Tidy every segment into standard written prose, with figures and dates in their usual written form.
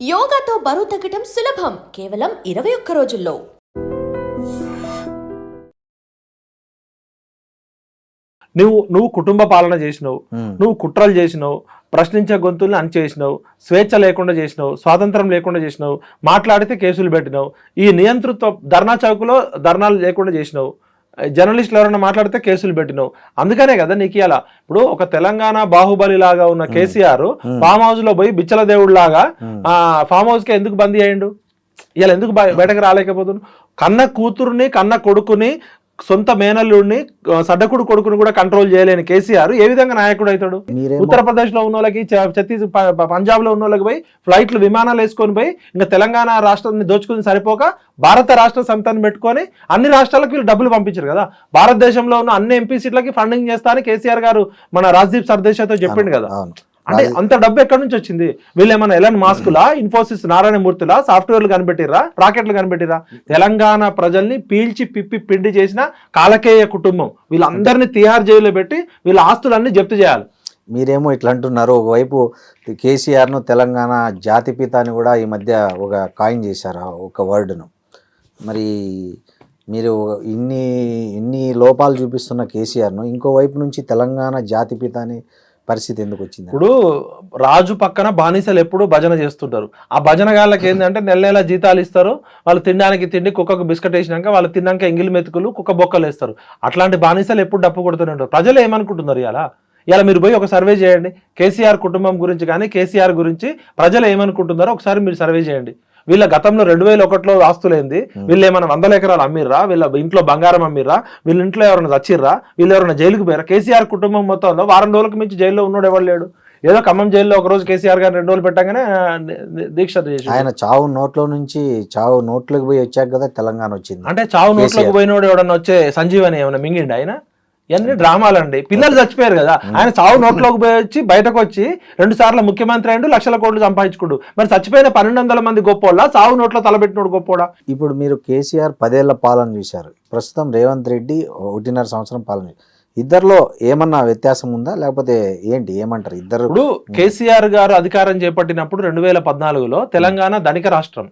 యోగాతో బరువు తగ్గటం సులభం కేవలం 21 రోజుల్లో. నువ్వు కుటుంబ పాలన చేసినావు, నువ్వు కుట్రలు చేసినావు, ప్రశ్నించే గొంతుల్ని అణిచేసినావు, స్వేచ్ఛ లేకుండా చేసినావు, స్వాతంత్రం లేకుండా చేసినావు, మాట్లాడితే కేసులు పెట్టినావు, ఈ నియంతృత్వ ధర్నా చౌకులో ధర్నాలు లేకుండా చేసినావు, జర్నలిస్టులు ఎవరైనా మాట్లాడితే కేసులు పెట్టినావు. అందుకనే కదా నీకు ఇలా ఇప్పుడు ఒక తెలంగాణ బాహుబలి లాగా ఉన్న కేసీఆర్ ఫామ్ హౌస్ లో పోయి బిచ్చల దేవుడు లాగా ఫామ్ హౌస్ కి ఎందుకు బందీ అయ్యిండు? ఇలా ఎందుకు బయటకు రాలేకపోతున్నాడు? కన్న కూతురుని కన్న కొడుకుని సొంత మేనల్లుడిని సడ్డకుడు కొడుకుని కూడా కంట్రోల్ చేయలేని కేసీఆర్ ఏ విధంగా నాయకుడు అవుతాడు? ఉత్తరప్రదేశ్ లో ఉన్న వాళ్ళకి పంజాబ్ లో ఉన్న వాళ్ళకి పోయి ఫ్లైట్లు విమానాలు వేసుకొని పోయి ఇంకా తెలంగాణ రాష్ట్రాన్ని దోచుకుని సరిపోక భారత రాష్ట్ర సమితిని పెట్టుకొని అన్ని రాష్ట్రాలకు వీళ్ళు డబ్బులు పంపించారు కదా. భారతదేశంలో ఉన్న అన్ని ఎంపీ సీట్లకి ఫండింగ్ చేస్తా అని కేసీఆర్ గారు మన రాజ్దీప్ సర్దేశాయ్తో చెప్పిండు కదా. అంటే అంత డబ్బు ఎక్కడి నుంచి వచ్చింది? వీళ్ళు ఏమన్నా ఎలాంటి మాస్కులా, ఇన్ఫోసిస్ నారాయణమూర్తిలా సాఫ్ట్వేర్లు కనిపెట్టిర్రా, రాకెట్లు కనిపెట్టిర్రా? తెలంగాణ ప్రజల్ని పీల్చి పిప్పి పిండి చేసిన కాలకేయ కుటుంబం వీళ్ళందరినీ తిహార్ జైల్లో పెట్టి వీళ్ళ ఆస్తులన్నీ జప్తు చేయాలి. మీరేమో ఇట్లా అంటున్నారు. ఒకవైపు కేసీఆర్ను తెలంగాణ జాతిపిత అని కూడా ఈ మధ్య ఒక కాయిన్ చేశారు ఒక వర్డ్ను. మరి మీరు ఇన్ని లోపాలు చూపిస్తున్న కేసీఆర్ను ఇంకోవైపు నుంచి తెలంగాణ జాతిపిత అని పరిస్థితి ఎందుకు వచ్చింది? ఇప్పుడు రాజు పక్కన బానిసలు ఎప్పుడు భజన చేస్తుంటారు. ఆ భజన గాళ్ళకి ఏంటంటే నెల జీతాలు ఇస్తారు, వాళ్ళు తినడానికి తిండి, కుక్కకు బిస్కెట్ వేసినాక వాళ్ళు తిన్నాక ఎంగిలి మెతుకులు కుక్క బొక్కలు వేస్తారు. అట్లాంటి బానిసలు ఎప్పుడు డప్పు కొడుతూనే ఉంటారు. ప్రజలు ఏమనుకుంటున్నారు? ఇలా మీరు పోయి ఒక సర్వే చేయండి, కేసీఆర్ కుటుంబం గురించి కానీ కేసీఆర్ గురించి ప్రజలు ఏమనుకుంటున్నారో ఒకసారి మీరు సర్వే చేయండి. వీళ్ళ గతంలో 2001లో ఆస్తులేంది, వీళ్ళు ఏమైనా 100 ఎకరాలు అమ్మిర్రా, వీళ్ళ ఇంట్లో బంగారం అమ్మిర్రా, వీళ్ళ ఇంట్లో ఎవరైనా చచ్చిర్రా, వీళ్ళు ఎవరైనా జైలుకు పోయారా? కేసీఆర్ కుటుంబం మొత్తంలో వారం రోజులకు మించి జైల్లో ఉన్నాడు ఎవరు లేడు. ఏదో ఖమ్మం జైల్లో ఒక రోజు కేసీఆర్ గారు 2 రోజులు పెట్టగానే దీక్ష చేసి ఆయన చావు నోట్లోకి పోయి వచ్చాక కదా తెలంగాణ వచ్చింది. అంటే చావు నోట్లోకి పోయినోడు ఎవడన్నా వచ్చే సంజీవని ఏమైనా మింగిండి ఆయన? ఇవన్నీ డ్రామాలండి. పిల్లలు చచ్చిపోయారు కదా, ఆయన చావు నోట్లోకి పోయి వచ్చి బయటకు వచ్చి 2 సార్లు ముఖ్యమంత్రి అయ్యిండు, లక్షల కోట్లు సంపాదించుకుంటూ. మరి చచ్చిపోయిన 1200 మంది గొప్పోళ్ళ, చావు నోట్లో తలబెట్టినోడు గొప్పోడా? ఇప్పుడు మీరు కేసీఆర్ 10 ఏళ్ల పాలన చూశారు, ప్రస్తుతం రేవంత్ రెడ్డి 1.5 సంవత్సరం పాలన. ఇద్దరిలో ఏమన్నా వ్యత్యాసం ఉందా, లేకపోతే ఏంటి, ఏమంటారు ఇద్దరు? ఇప్పుడు కేసీఆర్ గారు అధికారం చేపట్టినప్పుడు 2014లో తెలంగాణ ధనిక రాష్ట్రం.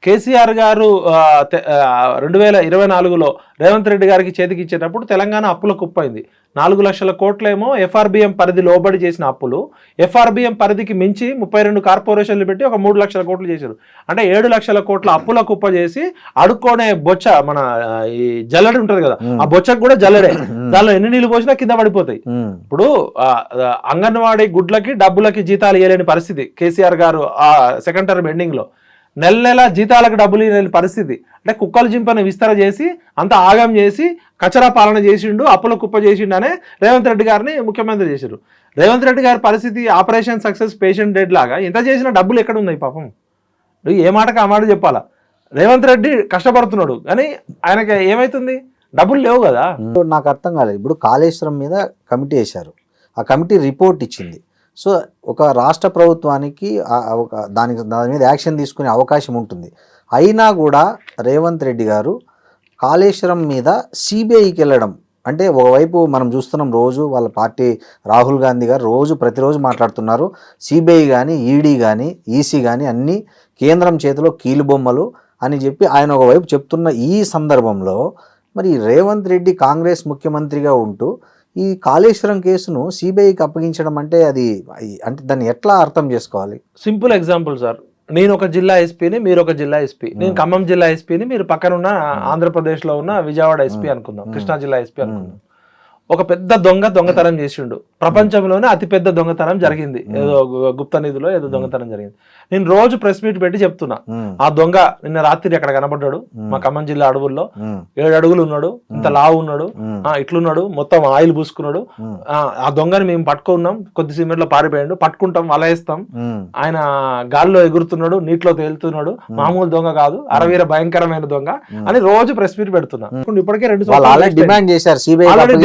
కేసీఆర్ గారు 2024లో రేవంత్ రెడ్డి గారికి చేతికి ఇచ్చేటప్పుడు తెలంగాణ అప్పుల కుప్పైంది. 4 లక్షల కోట్లేమో ఎఫ్ఆర్బిఎం పరిధి లోబడి చేసిన అప్పులు, ఎఫ్ఆర్బిఎం పరిధికి మించి 32 కార్పొరేషన్లు పెట్టి ఒక 3 లక్షల కోట్లు చేశారు. అంటే 7 లక్షల కోట్ల అప్పుల కుప్ప చేసి అడుక్కోనే బొచ్చ, మన ఈ జల్లడి ఉంటది కదా, ఆ బొచ్చకు కూడా జల్లడే, దానిలో ఎన్ని నీళ్ళు పోసినా కింద పడిపోతాయి. ఇప్పుడు అంగన్వాడీ గుడ్లకి డబ్బులకి జీతాలు ఇవ్వలేని పరిస్థితి కేసీఆర్ గారు ఆ సెకండ్ టర్మ్ ఎండింగ్ లో. నెల జీతాలకు డబ్బులు లేని పరిస్థితి. అంటే కుక్కలు జింపని విస్తర చేసి అంత ఆగం చేసి కచరా పాలన చేసిండు, అప్పుల కుప్ప చేసిండు అనే రేవంత్ రెడ్డి గారిని ముఖ్యమంత్రి చేశారు. రేవంత్ రెడ్డి గారి పరిస్థితి ఆపరేషన్ సక్సెస్ పేషెంట్ డెడ్ లాగా. ఎంత చేసినా డబ్బులు ఎక్కడ ఉన్నాయి పాపం? ఏ మాటకు ఆ మాట చెప్పాలా? రేవంత్ రెడ్డి కష్టపడుతున్నాడు కానీ ఆయనకి ఏమైతుంది? డబ్బులు లేవు కదా. నాకు అర్థం కాలేదు. ఇప్పుడు కాళేశ్వరం మీద కమిటీ వేశారు, ఆ కమిటీ రిపోర్ట్ ఇచ్చింది. సో ఒక రాష్ట్ర ప్రభుత్వానికి దాని మీద యాక్షన్ తీసుకునే అవకాశం ఉంటుంది. అయినా కూడా రేవంత్ రెడ్డి గారు కాళేశ్వరం మీద సిబిఐకి వెళ్ళడం అంటే, ఒకవైపు మనం చూస్తున్నాం రోజు వాళ్ళ పార్టీ రాహుల్ గాంధీ గారు ప్రతిరోజు మాట్లాడుతున్నారు, సిబిఐ కానీ ఈడీ కానీ ఈసీ కానీ అన్నీ కేంద్రం చేతిలో కీలుబొమ్మలు అని చెప్పి ఆయన ఒకవైపు చెప్తున్న ఈ సందర్భంలో మరి రేవంత్ రెడ్డి కాంగ్రెస్ ముఖ్యమంత్రిగా ఉంటూ ఈ కాళేశ్వరం కేసును సిబిఐకి అప్పగించడం అంటే దాన్ని ఎట్లా అర్థం చేసుకోవాలి? సింపుల్ ఎగ్జాంపుల్ సార్, నేను ఒక జిల్లా ఎస్పీని, మీరు ఒక జిల్లా ఎస్పీ. నేను ఖమ్మం జిల్లా ఎస్పీని, మీరు పక్కనున్న ఆంధ్రప్రదేశ్ లో ఉన్న విజయవాడ ఎస్పీ అనుకుందాం, కృష్ణా జిల్లా ఎస్పీ అనుకుందాం. ఒక పెద్ద దొంగతనం చేసిండు. ప్రపంచంలోనే అతిపెద్ద దొంగతనం జరిగింది, ఏదో గుప్త నిధిలో ఏదో దొంగతనం జరిగింది. నేను రోజు ప్రెస్ మీట్ పెట్టి చెప్తున్నా, ఆ దొంగ నిన్న రాత్రి అక్కడ కనబడ్డాడు మా ఖమ్మం జిల్లా అడవుల్లో. 7 అడుగులు ఉన్నాడు, ఇంత లావు ఉన్నాడు, ఇట్లున్నాడు, మొత్తం ఆయిల్ పూసుకున్నాడు. ఆ దొంగని మేము పట్టుకున్నాం, కొద్దిసేపట్లో లో పారిపోయాడు, పట్టుకుంటాం, వలయేస్తాం. ఆయన గాల్లో ఎగురుతున్నాడు, నీటిలో తేలుతున్నాడు, మామూలు దొంగ కాదు, అరవీర భయంకరమైన దొంగ అని రోజు ప్రెస్ మీట్ పెడుతున్నా. ఇప్పటికే 2 డిమాండ్ చేశారు,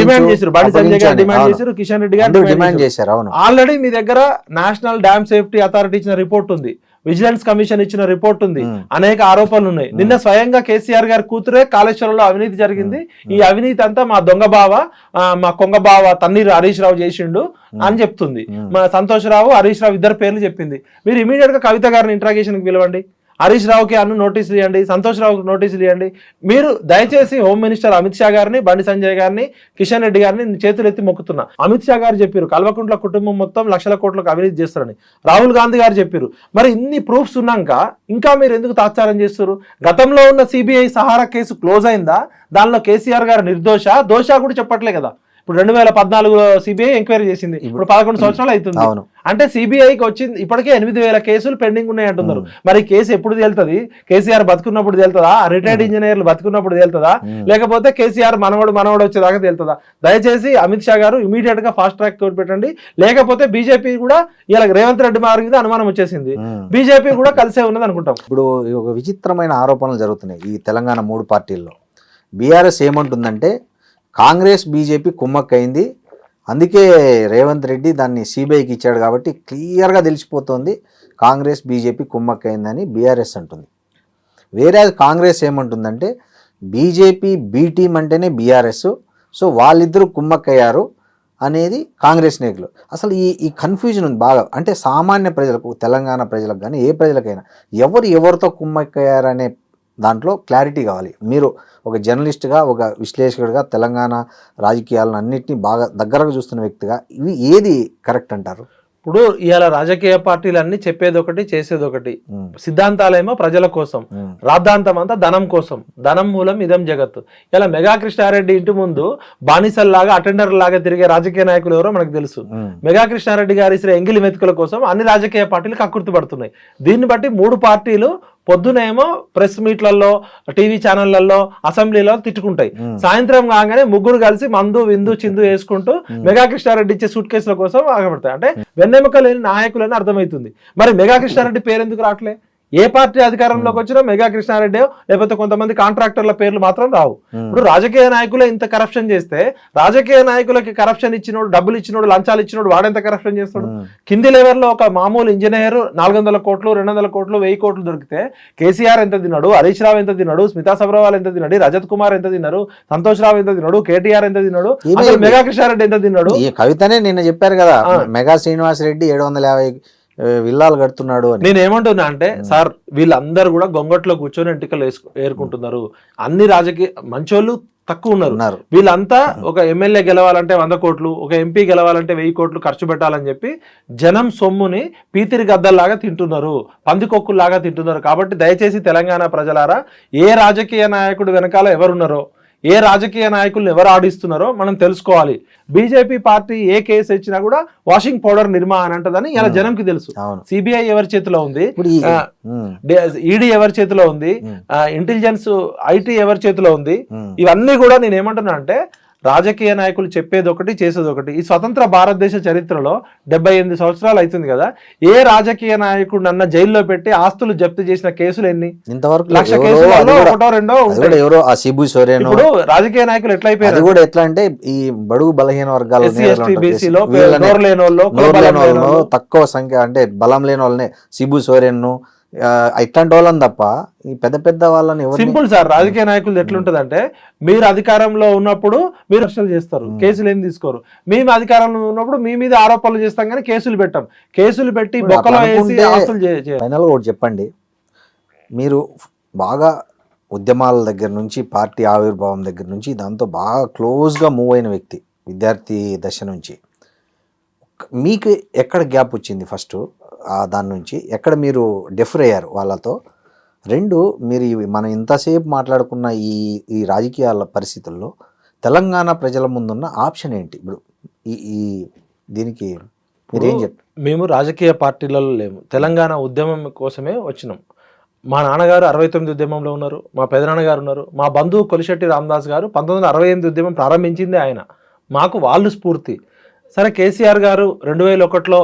డిమాండ్ చేశారు, బండి సంజయ్ గారు డిమాండ్ చేశారు, కిషన్ రెడ్డి గారు డిమాండ్ చేశారు. ఆల్రెడీ మీ దగ్గర నేషనల్ డ్యామ్ సేఫ్టీ అథారిటీ ఇచ్చిన రిపోర్ట్ ఉంది. విజిలెన్స్ కమిషన్ ఇచ్చిన రిపోర్ట్ ఉంది, అనేక ఆరోపణలు ఉన్నాయి. నిన్న స్వయంగా కేసీఆర్ గారి కూతురే కాళేశ్వరంలో అవినీతి జరిగింది, ఈ అవినీతి అంతా మా దొంగ బావ మా కొంగ బావ తన్నీరు హరీష్ రావు చేసిండు అని చెప్తుంది. మా సంతోష్ రావు హరీష్ రావు ఇద్దరు పేర్లు చెప్పింది. మీరు ఇమీడియట్ గా కవిత గారిని ఇంట్రాగేషన్ కి పిలవండి, హరీష్ రావుకి అన్ను నోటీసులు ఇవ్వండి, సంతోష్ రావుకి నోటీసులు ఇవ్వండి. మీరు దయచేసి హోమ్ మినిస్టర్ అమిత్ షా గారిని, బండి సంజయ్ గారిని, కిషన్ రెడ్డి గారిని చేతులు ఎత్తి మొక్కుతున్నా. అమిత్ షా గారు చెప్పారు కల్వకుంట్ల కుటుంబం మొత్తం లక్షల కోట్లకు అవినీతి చేస్తారని, రాహుల్ గాంధీ గారు చెప్పారు. మరి ఇన్ని ప్రూఫ్స్ ఉన్నాక ఇంకా మీరు ఎందుకు తాత్సారం చేస్తారు? గతంలో ఉన్న సిబిఐ సహారా కేసు క్లోజ్ అయిందా? దానిలో కేసీఆర్ గారు నిర్దోష దోష కూడా చెప్పట్లే కదా. ఇప్పుడు 2014లో సిబిఐ ఎంక్వైరీ చేసింది, ఇప్పుడు 11 సంవత్సరాలు అవుతుంది. అంటే సిబిఐకి వచ్చింది ఇప్పటికే 8,000 కేసులు పెండింగ్ ఉన్నాయి అంటున్నారు. మరి కేసు ఎప్పుడు తేలుతుంది? కేసీఆర్ బతుకున్నప్పుడు తేలుతుందా? రిటైర్డ్ ఇంజనీర్లు బతుకున్నప్పుడు తేలుతుందా? లేకపోతే కేసీఆర్ మనవడు వచ్చేదాకా తేలుతుందా? దయచేసి అమిత్ షా గారు ఇమీడియట్ గా ఫాస్ట్ ట్రాక్ కోర్టు పెట్టండి. లేకపోతే బీజేపీ కూడా ఇలా రేవంత్ రెడ్డి మారి మీద అనుమానం వచ్చేసింది, బీజేపీ కూడా కలిసే ఉన్నది అనుకుంటాం. ఇప్పుడు ఒక విచిత్రమైన ఆరోపణలు జరుగుతున్నాయి ఈ తెలంగాణ 3 పార్టీల్లో. బీఆర్ఎస్ ఏమంటుందంటే కాంగ్రెస్ బీజేపీ కుమ్మక్కైంది, అందుకే రేవంత్ రెడ్డి దాన్ని సిబిఐకి ఇచ్చాడు కాబట్టి క్లియర్గా తెలిసిపోతుంది కాంగ్రెస్ బీజేపీ కుమ్మక్కైందని బీఆర్ఎస్ అంటుంది. వేరే కాంగ్రెస్ ఏమంటుందంటే బీజేపీ బీ టీం అంటేనే బీఆర్ఎస్, సో వాళ్ళిద్దరూ కుమ్మక్కయ్యారు అనేది కాంగ్రెస్ నాయకులు. అసలు ఈ కన్ఫ్యూజన్ ఉంది బాగా. అంటే సామాన్య ప్రజలకు, తెలంగాణ ప్రజలకు కానీ ఏ ప్రజలకైనా ఎవరితో కుమ్మక్కయ్యారనే దాంట్లో క్లారిటీ కావాలి. మీరు ఒక జర్నలిస్ట్గా, ఒక విశ్లేషకుడిగా, తెలంగాణ రాజకీయాలను అన్నింటినీ బాగా దగ్గరగా చూస్తున్న వ్యక్తిగా ఇవి ఏది కరెక్ట్ అంటారు? ఇప్పుడు ఇవాళ రాజకీయ పార్టీలన్నీ చెప్పేది ఒకటి, చేసేది ఒకటి. సిద్ధాంతాలేమో ప్రజల కోసం, రాద్ధాంతం అంతా ధనం కోసం. ధనం మూలం ఇదం జగత్తు. ఇలా మెగా కృష్ణారెడ్డి ఇంటి ముందు బానిసల్లాగా, అటెండర్ లాగా తిరిగే రాజకీయ నాయకులు ఎవరో మనకు తెలుసు. మెగా కృష్ణారెడ్డి గారి ఇసరే ఎంగిలి మెతుకుల కోసం అన్ని రాజకీయ పార్టీలు కక్కుర్తి పడుతున్నాయి. దీన్ని బట్టి 3 పార్టీలు పొద్దునేమో ప్రెస్ మీట్లలో, టీవీ ఛానళ్లలో, అసెంబ్లీలో తిట్టుకుంటాయి. సాయంత్రం కాగానే ముగ్గురు కలిసి మందు విందు చిందు వేసుకుంటూ మెగా కృష్ణారెడ్డి ఇచ్చే సూట్ కేసుల కోసం ఆగబడతాయి. అంటే వెన్నెముక లేని నాయకులని అర్థమవుతుంది. మరి మెగా కృష్ణారెడ్డి పేరు ఎందుకు రావట్లే? ఏ పార్టీ అధికారంలోకి వచ్చినా మెగా కృష్ణారెడ్డి లేకపోతే కొంతమంది కాంట్రాక్టర్ల పేర్లు మాత్రం రావు. ఇప్పుడు రాజకీయ నాయకులే ఇంత కరప్షన్ చేస్తే, రాజకీయ నాయకులకి కరప్షన్ ఇచ్చినోడు, డబ్బులు ఇచ్చినోడు, లంచాలు ఇచ్చినోడు వాడెంత కరప్షన్ చేస్తాడు? కింది లెవెల్లో ఒక మామూలు ఇంజనీర్ 400 కోట్లు, 200 కోట్లు, 1000 కోట్లు దొరికితే కేసీఆర్ ఎంత తిన్నాడు, హరీష్ రావు ఎంత తిన్నాడు, స్మితా సబ్రవాల్ ఎంత తిన్నాడు, రజత్ కుమార్ ఎంత తిన్నారు, సంతోష్ రావు ఎంత తిన్నాడు, కేటీఆర్ ఎంత తిన్నాడు, మెగా కృష్ణారెడ్డి ఎంత తిన్నాడు? ఈ కవితనే నిన్న చెప్పారు కదా, మెగా శ్రీనివాస్ రెడ్డి 750 విల్లాలు కడుతున్నాడు అని. నేను ఏమంటున్నా అంటే, సార్ వీళ్ళందరూ కూడా గొంగట్లో కూర్చొని ఎంటికలు ఏరుకుంటున్నారు. అన్ని రాజకీయ మంచోళ్ళు తక్కువ ఉన్నారు. వీళ్ళంతా ఒక ఎమ్మెల్యే గెలవాలంటే 100 కోట్లు, ఒక ఎంపీ గెలవాలంటే 1000 కోట్లు ఖర్చు పెట్టాలని చెప్పి జనం సొమ్ముని పీతిరి గద్దల్లాగా తింటున్నారు, పందికొక్కుల్లాగా తింటున్నారు. కాబట్టి దయచేసి తెలంగాణ ప్రజలారా, ఏ రాజకీయ నాయకుడు వెనకాల ఎవరున్నారో, ఏ రాజకీయ నాయకులను ఎవరు ఆడిస్తున్నారో మనం తెలుసుకోవాలి. బీజేపీ పార్టీ ఏ కేసు ఇచ్చినా కూడా వాషింగ్ పౌడర్ నిర్మా అని అంటదని ఇలా జనంకి తెలుసు. సిబిఐ ఎవరి చేతిలో ఉంది, ఈడీ ఎవరి చేతిలో ఉంది, ఇంటెలిజెన్స్ ఐటీ ఎవరి చేతిలో ఉంది. ఇవన్నీ కూడా నేను ఏమంటున్నా అంటే, రాజకీయ నాయకులు చెప్పేది ఒకటి, చేసేది ఒకటి. ఈ స్వతంత్ర భారతదేశ చరిత్రలో 78 సంవత్సరాలు అవుతుంది కదా, ఏ రాజకీయ నాయకుడు అన్న జైల్లో పెట్టి ఆస్తులు జప్తు చేసిన కేసులు ఎన్ని? ఇంతవరకు 1,00,000 కేసులలో 1-2 ఇప్పుడు రాజకీయ నాయకులు ఎట్లయిపోయారు కూడా ఎట్లా అంటే, ఈ బడుగు బలహీన వర్గాలు తక్కువ సంఖ్య అంటే బలం లేని వాళ్ళని, సిబు సోరెన్ ఇట్లాంటి వాళ్ళని తప్ప ఈ పెద్ద వాళ్ళని సింపుల్ సార్. రాజకీయ నాయకులు ఎట్లుంటదంటే, మీరు అధికారంలో ఉన్నప్పుడు మీరు అరెస్టులు చేస్తారు, కేసులు ఏం తీసుకోరు. మేము అధికారంలో ఉన్నప్పుడు మీ మీద ఆరోపణలు చేస్తాం కానీ కేసులు పెట్టాం. కేసులు పెట్టి బొక్కలో వేసి ఆస్తులు ఫైనల్ ఒకటి చెప్పండి, మీరు బాగా ఉద్యమాల దగ్గర నుంచి, పార్టీ ఆవిర్భావం దగ్గర నుంచి దాంతో బాగా క్లోజ్గా మూవ్ అయిన వ్యక్తి, విద్యార్థి దశ నుంచి, మీకు ఎక్కడ గ్యాప్ వచ్చింది? ఫస్ట్ దాని నుంచి ఎక్కడ మీరు డిఫర్ అయ్యారు వాళ్ళతో? 2, మీరు మనం ఇంతసేపు మాట్లాడుకున్న ఈ రాజకీయాల పరిస్థితుల్లో తెలంగాణ ప్రజల ముందున్న ఆప్షన్ ఏంటి? ఇప్పుడు ఈ దీనికి మీరేం చెప్తారు? మేము రాజకీయ పార్టీలలో లేము, తెలంగాణ ఉద్యమం కోసమే వచ్చినాం. మా నాన్నగారు 69 ఉద్యమంలో ఉన్నారు, మా పెదనాన్నగారు ఉన్నారు, మా బంధువు కొలిశెట్టి రామదాస్ గారు 1968 ఉద్యమం ప్రారంభించింది ఆయన. మాకు వాళ్ళు స్ఫూర్తి. సరే, కేసీఆర్ గారు 2001లో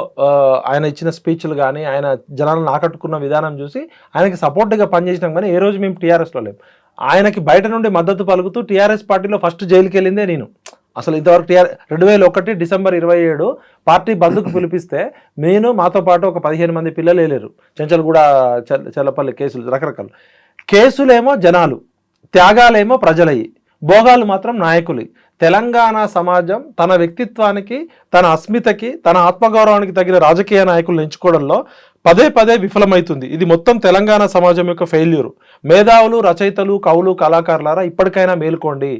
ఆయన ఇచ్చిన స్పీచ్లు కానీ, ఆయన జనాలను ఆకట్టుకున్న విధానం చూసి ఆయనకి సపోర్ట్గా పనిచేసినాం. కానీ ఏ రోజు మేము టీఆర్ఎస్లో లేము. ఆయనకి బయట నుండి మద్దతు పలుకుతూ టీఆర్ఎస్ పార్టీలో ఫస్ట్ జైలుకి వెళ్ళిందే నేను. అసలు ఇంతవరకు 2001 డిసెంబర్ 27 పార్టీ బంద్కు పిలిపిస్తే మాతో పాటు ఒక 15 మంది పిల్లలు వేయలేరు. చెంచల్గూడ, చెల్లపల్లి కేసులు రకరకాలు. కేసులేమో జనాలు, త్యాగాలేమో ప్రజలయ్యి, భోగాలు మాత్రం నాయకులు. తెలంగాణ సమాజం తన వ్యక్తిత్వానికి, తన అస్మితకి, తన ఆత్మగౌరవానికి తగిన రాజకీయ నాయకులను ఎంచుకోవడంలో పదే పదే విఫలమవుతుంది. ఇది మొత్తం తెలంగాణ సమాజం యొక్క ఫెయిల్యూర్. మేధావులు, రచయితలు, కవులు, కళాకారులారా ఇప్పటికైనా మేలుకోండి.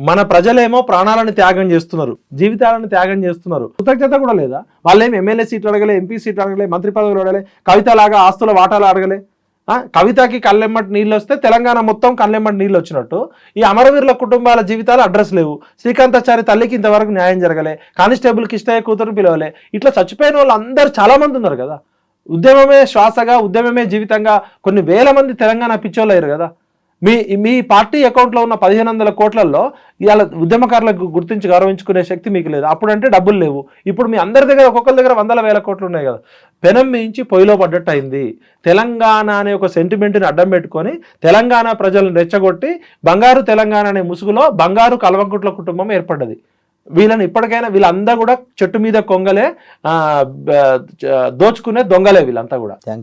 మన ప్రజలేమో ప్రాణాలను త్యాగం చేస్తున్నారు, జీవితాలను త్యాగం చేస్తున్నారు. కృతజ్ఞత కూడా లేదా? వాళ్ళేమి ఎమ్మెల్యే సీట్లు అడగలే, ఎంపీ సీట్లు అడగలే, మంత్రి పదవులు అడగలే, కవితలాగా ఆస్తుల వాటాలు అడగలే. కవితకి కళ్ళెమ్మటి నీళ్ళు వస్తే తెలంగాణ మొత్తం కళ్ళెమ్మటి నీళ్ళు వచ్చినట్టు ఈ అమరవీరుల కుటుంబాల జీవితాలు అడ్రస్ లేవు. శ్రీకాంతాచారి తల్లికి ఇంతవరకు న్యాయం జరగలే, కానిస్టేబుల్ కిష్టయ్య కూతురు పిలవలే. ఇట్లా చచ్చిపోయిన వాళ్ళు అందరూ చాలా మంది ఉన్నారు కదా. ఉద్యమమే శ్వాసగా, ఉద్యమమే జీవితంగా కొన్ని వేల మంది తెలంగాణ పిచ్చోళ్ళు అయ్యారు కదా. మీ పార్టీ అకౌంట్లో ఉన్న 1500 కోట్లలో ఇవాళ ఉద్యమకారులకు గుర్తించి గౌరవించుకునే శక్తి మీకు లేదు. అప్పుడంటే డబ్బులు లేవు. ఇప్పుడు మీ అందరి దగ్గర, ఒక్కొక్కరి దగ్గర 100,000 కోట్లు ఉన్నాయి కదా. పెనం మించి పొయ్యిలో పడ్డట్టు అయింది. తెలంగాణ అనే ఒక సెంటిమెంట్ని అడ్డం పెట్టుకొని తెలంగాణ ప్రజలను రెచ్చగొట్టి బంగారు తెలంగాణ అనే ముసుగులో బంగారు కల్వకుంట్ల కుటుంబం ఏర్పడ్డది. వీళ్ళని ఇప్పటికైనా, వీళ్ళంతా కూడా చెట్టు మీద కొంగలే, దోచుకునే దొంగలే వీళ్ళంతా కూడా. Thank you.